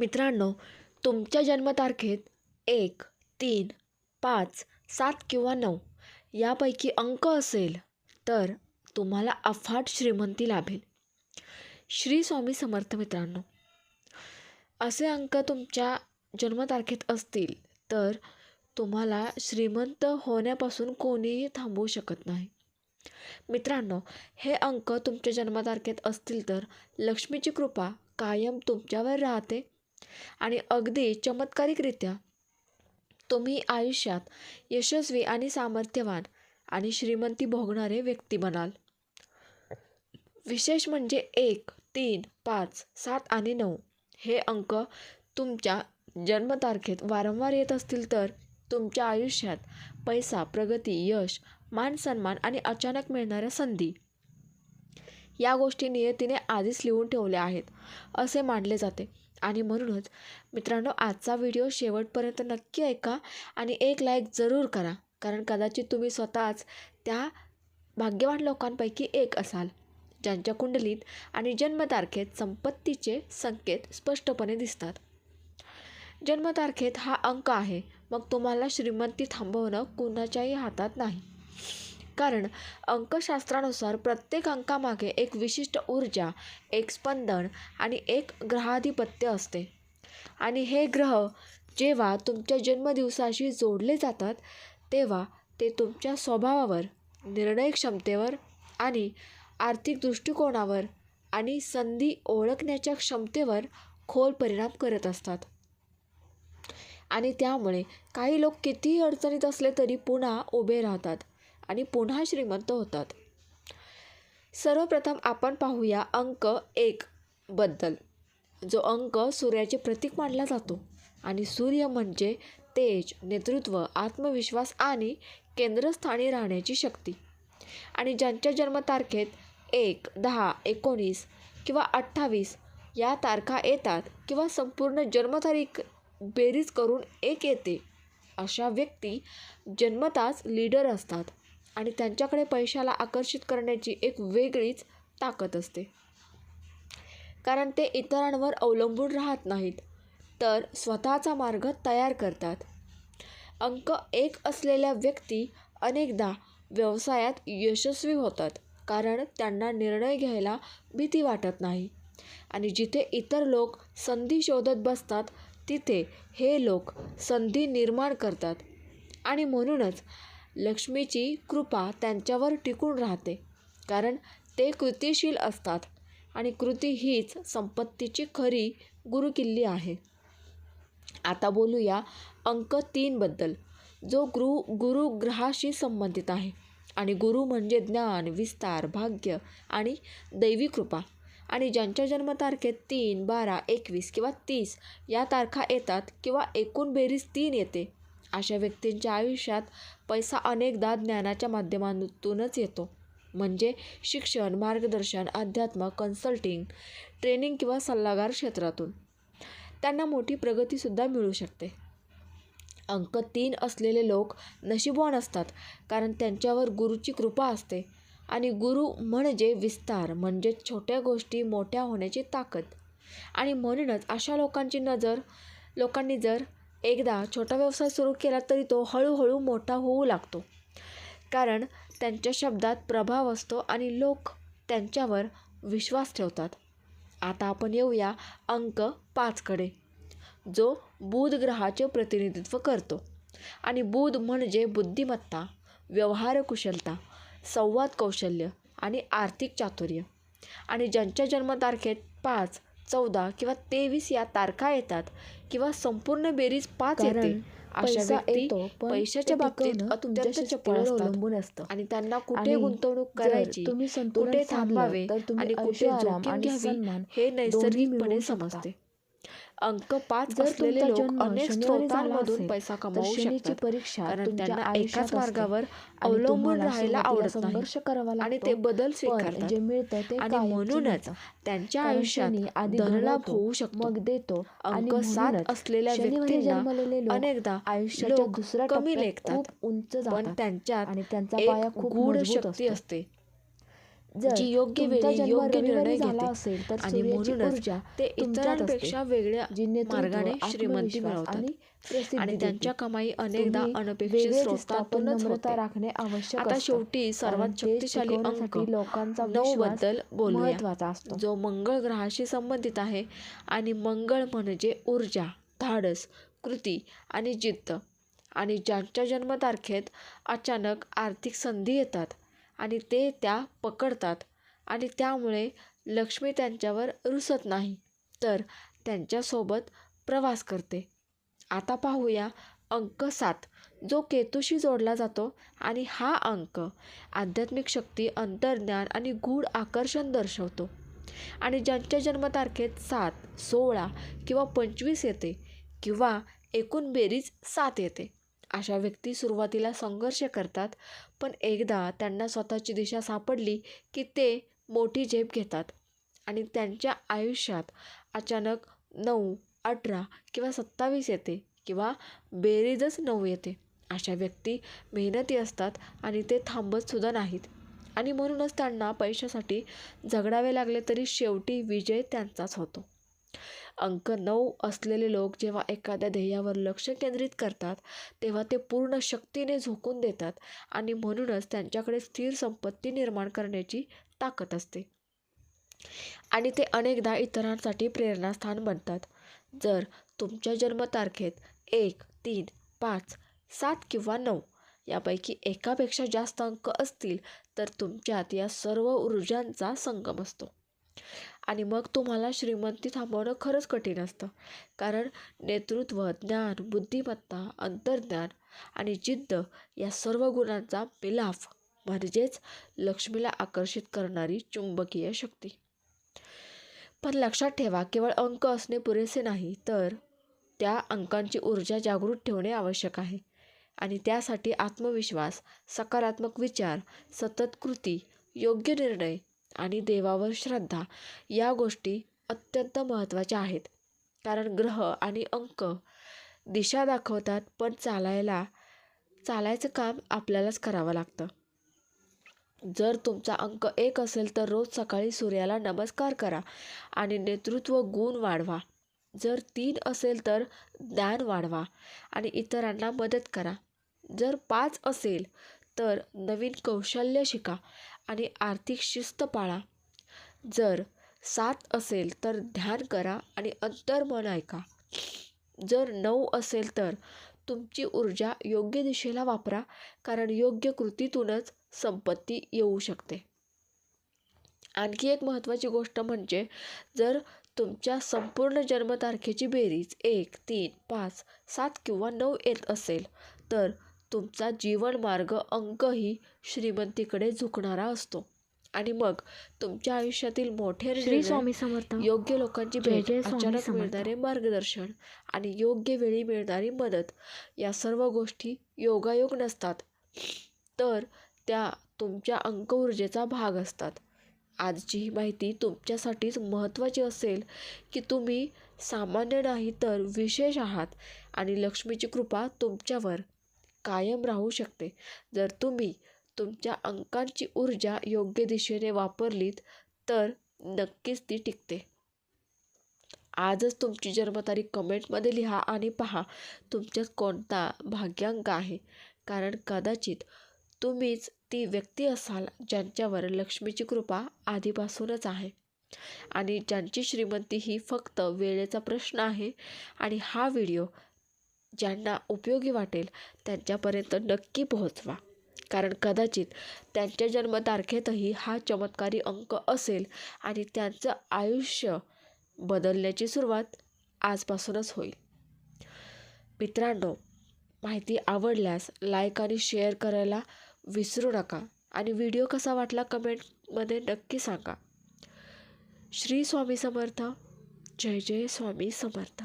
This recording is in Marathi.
मित्रांनो, तुमच्या जन्मतारखेत 1, 3, 5, 7 किंवा 9 यापैकी अंक असेल तर तुम्हाला अफाट श्रीमंती लाभेल. श्री स्वामी समर्थ. मित्रांनो, असे अंक तुमच्या जन्मतारखेत असतील तर तुम्हाला श्रीमंत होण्यापासून कोणीही थांबवू शकत नाही. मित्रांनो, हे अंक तुमच्या जन्मतारखेत असतील तर लक्ष्मीची कृपा कायम तुमच्यावर राहते आणि अगदी चमत्कारिकरित्या तुम्ही आयुष्यात यशस्वी आणि सामर्थ्यवान आणि श्रीमंती भोगणारे व्यक्ती बनाल. विशेष म्हणजे 1, 3, 5, 7 आणि 9 हे अंक तुमच्या जन्मतारखेत वारंवार येत असतील तर तुमच्या आयुष्यात पैसा, प्रगती, यश, मान सन्मान आणि अचानक मिळणाऱ्या संधी या गोष्टी नियतीने आधीच लिहून ठेवल्या आहेत असे मानले जाते. आणि म्हणूनच मित्रांनो, आजचा व्हिडिओ शेवटपर्यंत नक्की ऐका आणि एक लाईक जरूर करा, कारण कदाचित तुम्ही स्वतःच त्या भाग्यवान लोकांपैकी एक असाल ज्यांच्या कुंडलीत आणि जन्मतारखेत संपत्तीचे संकेत स्पष्टपणे दिसतात. जन्मतारखेत हा अंक आहे, मग तुम्हाला श्रीमंती थांबवणं कुणाच्याही हातात नाही. कारण अंकशास्त्रानुसार प्रत्येक अंकामागे एक विशिष्ट ऊर्जा, एक स्पंदन आणि एक ग्रहाधिपत्य असते. आणि हे ग्रह जेव्हा तुमच्या जन्मदिवसाशी जोडले जातात तेव्हा ते तुमच्या स्वभावावर, निर्णय क्षमतेवर आणि आर्थिक दृष्टिकोनावर आणि संधी ओळखण्याच्या क्षमतेवर खोल परिणाम करत असतात. आणि त्यामुळे काही लोक कितीही अडचणीत असले तरी पुन्हा उभे राहतात आणि पुन्हा श्रीमंत होतात. सर्वप्रथम आपण पाहूया अंक 1 बद्दल, जो अंक सूर्याचे प्रतीक मानला जातो. आणि सूर्य म्हणजे तेज, नेतृत्व, आत्मविश्वास आणि केंद्रस्थानी राहण्याची शक्ती. आणि ज्यांच्या जन्मतारखेत 1, 10, 19 किंवा 28 या तारखा येतात किंवा संपूर्ण जन्मतारीख बेरीज करून 1 येते, अशा व्यक्ती जन्मताच लीडर असतात आणि त्यांच्याकडे पैशाला आकर्षित करण्याची एक वेगळीच ताकद असते. कारण ते इतरांवर अवलंबून राहत नाहीत, तर स्वतःचा मार्ग तयार करतात. अंक 1 असलेल्या व्यक्ती अनेकदा व्यवसायात यशस्वी होतात, कारण त्यांना निर्णय घ्यायला भीती वाटत नाही. आणि जिथे इतर लोक संधी शोधत बसतात तिथे हे लोक संधी निर्माण करतात. आणि म्हणूनच लक्ष्मीची कृपा त्यांच्यावर टिकून राहते, कारण ते कृतिशील असतात आणि कृती हीच संपत्तीची खरी गुरुकिल्ली आहे. आता बोलूया अंक 3 बद्दल, जो गुरु ग्रहाशी संबंधित आहे. आणि गुरु म्हणजे ज्ञान, विस्तार, भाग्य आणि दैवी कृपा. आणि ज्यांच्या जन्मतारखेत 3, 12, 21 किंवा 30 या तारखा येतात किंवा एकूण बेरीज 3 येते, अशा व्यक्तींच्या आयुष्यात पैसा अनेकदा ज्ञानाच्या माध्यमातूनच येतो. म्हणजे शिक्षण, मार्गदर्शन, अध्यात्म, कन्सल्टिंग, ट्रेनिंग किंवा सल्लागार क्षेत्रातून त्यांना मोठी प्रगतीसुद्धा मिळू शकते. अंक 3 असलेले लोक नशीबवान असतात, कारण त्यांच्यावर गुरुची कृपा असते. आणि गुरु म्हणजे विस्तार, म्हणजे छोट्या गोष्टी मोठ्या होण्याची ताकद. आणि म्हणूनच अशा लोकांनी जर एकदा छोटा व्यवसाय सुरू केला तरी तो हळूहळू मोठा होऊ लागतो, कारण त्यांच्या शब्दात प्रभाव असतो आणि लोक त्यांच्यावर विश्वास ठेवतात. आता आपण येऊया अंक 5 कडे, जो बुध ग्रहाचे प्रतिनिधित्व करतो. आणि बुध म्हणजे बुद्धिमत्ता, व्यवहार कुशलता, संवाद कौशल्य आणि आर्थिक चातुर्य. आणि ज्यांच्या जन्मतारखेत 5, 14 किंवा 23 या तारखा येतात किंवा संपूर्ण बेरीज 5 येते, अशा व्यक्ती पैशाच्या बाबतीत अत्यंत चपळ असतात. आणि त्यांना कुठे गुंतवणूक करायची, कुठे थांबावे आणि कुठे जोखीम घ्यावी हे नैसर्गिकपणे समजते. अंक 5 असलेले लोक अनेक स्रोतांमधून पैसा कमवू शकतात, कारण त्यांना एकाच मार्गावर अवलंबून राहायला आवडत नाही आणि ते बदल स्वीकारतात. आणि म्हणूनच त्यांच्या आयुष्यात धनलाभ होऊ शकतो. अंक 7 असलेल्या व्यक्तींना अनेकदा लोक कमी लेखतात, पण त्यांच्यात एक गूढ शक्ती असते. जर जी योग्य तुमचा वेळी जन्म योग्य निर्णय रविवारी झाला घेते असेल तर आणि सूर्याची म्हणूनच ऊर्जा ते तुमच्यात असते, इतरांपेक्षा वेगळ्या जी नेतृत्व, मार्गाने श्रीमंती आत्मविश्वास मिळवतात आणि आणि प्रसिद्धी देते. त्यांच्या कमाई अनेकदा तुम्ही अनपेक्षित वेगळे दिसता पण स्रोतांतूनच नम्रता होते. राखणे आवश्यक आता असतं, शेवटी कारण सर्वात ते शक्तिशाली अंक टिकवण्यासाठी लोकांचा 9 विश्वास बद्दल बोलूया, महत्त्वाचा असतो. जो मंगळ ग्रहाशी संबंधित आहे. आणि मंगळ म्हणजे ऊर्जा, धाडस, कृती आणि जिद्द. आणि ज्यांच्या जन्मतारखेत अचानक आर्थिक संधी येतात आणि ते त्या पकडतात आणि त्यामुळे लक्ष्मी त्यांच्यावर रुसत नाही, तर त्यांच्यासोबत प्रवास करते. आता पाहूया अंक 7, जो केतूशी जोडला जातो. आणि हा अंक आध्यात्मिक शक्ती, अंतर्ज्ञान आणि गूढ आकर्षण दर्शवतो. आणि ज्यांच्या जन्मतारखेत 7, 16 किंवा 25 येते किंवा एकूण बेरीज 7 येते, अशा व्यक्ती सुरुवातीला संघर्ष करतात, पण एकदा त्यांना स्वतःची दिशा सापडली की ते मोठी झेप घेतात आणि त्यांच्या आयुष्यात अचानक 9, 18 किंवा 27 येते किंवा बेरीजच 9 येते. अशा व्यक्ती मेहनती असतात आणि ते थांबतसुद्धा नाहीत. आणि म्हणूनच त्यांना पैशासाठी झगडावे लागले तरी शेवटी विजय त्यांचाच होतो. अंक 9 असलेले लोक जेव्हा एखाद्या ध्येयावर लक्ष केंद्रित करतात तेव्हा ते पूर्ण शक्तीने झोकून देतात आणि म्हणूनच त्यांच्याकडे स्थिर संपत्ती निर्माण करण्याची ताकद असते. आणि ते अनेकदा इतरांसाठी प्रेरणास्थान बनतात. जर तुमच्या जन्मतारखेत 1, 3, 5, 7 किंवा 9 यापैकी एकापेक्षा जास्त अंक असतील तर तुमच्यात या सर्व ऊर्जांचा संगम असतो. आणि मग तुम्हाला श्रीमंती थांबवणं खरंच कठीण असतं, कारण नेतृत्व, ज्ञान, बुद्धिमत्ता, अंतर्ज्ञान आणि जिद्द या सर्व गुणांचा मिलाफ म्हणजेच लक्ष्मीला आकर्षित करणारी चुंबकीय शक्ती. पण लक्षात ठेवा, केवळ अंक असणे पुरेसे नाही, तर त्या अंकांची ऊर्जा जागृत ठेवणे आवश्यक आहे. आणि त्यासाठी आत्मविश्वास, सकारात्मक विचार, सतत कृती, योग्य निर्णय आणि देवावर श्रद्धा या गोष्टी अत्यंत महत्त्वाच्या आहेत. कारण ग्रह आणि अंक दिशा दाखवतात, पण चालायचं काम आपल्यालाच करावं लागतं. जर तुमचा अंक 1 असेल तर रोज सकाळी सूर्याला नमस्कार करा आणि नेतृत्व गुण वाढवा. जर 3 असेल तर ज्ञान वाढवा आणि इतरांना मदत करा. जर 5 असेल तर नवीन कौशल्य शिका आणि आर्थिक शिस्त पाळा. जर 7 असेल तर ध्यान करा आणि अंतर्मन ऐका. जर 9 असेल तर तुमची ऊर्जा योग्य दिशेला वापरा, कारण योग्य कृतीतूनच संपत्ती येऊ शकते. आणखी एक महत्त्वाची गोष्ट म्हणजे जर तुमच्या संपूर्ण जन्मतारखेची बेरीज 1, 3, 5, 7 किंवा 9 येत असेल तर तुमचा जीवनमार्ग अंकही श्रीमंतीकडे झुकणारा असतो. आणि मग तुमच्या आयुष्यातील मोठे श्री निर्णय, स्वामी समर्थ. योग्य लोकांची जय भेट, जय स्वामी अचानक समर्थ. मिळणारे मार्गदर्शन आणि योग्य वेळी मिळणारी मदत या सर्व गोष्टी योगायोग नसतात, तर त्या तुमच्या अंक ऊर्जेचा भाग असतात. आजची ही माहिती तुमच्यासाठीच महत्त्वाची असेल की तुम्ही सामान्य नाही तर विशेष आहात आणि लक्ष्मीची कृपा तुमच्यावर कायम राहू शकते. जर तुम्ही तुमच्या अंकांची ऊर्जा योग्य दिशेने वापरलीत तर नक्कीच ती टिकते. आजच तुमची जन्मतारीख कमेंटमध्ये लिहा आणि पहा तुमच्यात कोणता भाग्यांक आहे, कारण कदाचित तुम्हीच ती व्यक्ती असाल ज्यांच्यावर लक्ष्मीची कृपा आधीपासूनच आहे आणि ज्यांची श्रीमंती ही फक्त वेळेचा प्रश्न आहे. आणि हा व्हिडिओ ज्यांना उपयोगी वाटेल त्यांच्यापर्यंत नक्की पोहोचवा, कारण कदाचित त्यांच्या जन्मतारखेतही हा चमत्कारी अंक असेल आणि त्यांचं आयुष्य बदलण्याची सुरुवात आजपासूनच होईल. मित्रांनो, माहिती आवडल्यास लाईक आणि शेअर करायला विसरू नका आणि व्हिडिओ कसा वाटला कमेंटमध्ये नक्की सांगा. श्री स्वामी समर्थ. जय जय स्वामी समर्थ.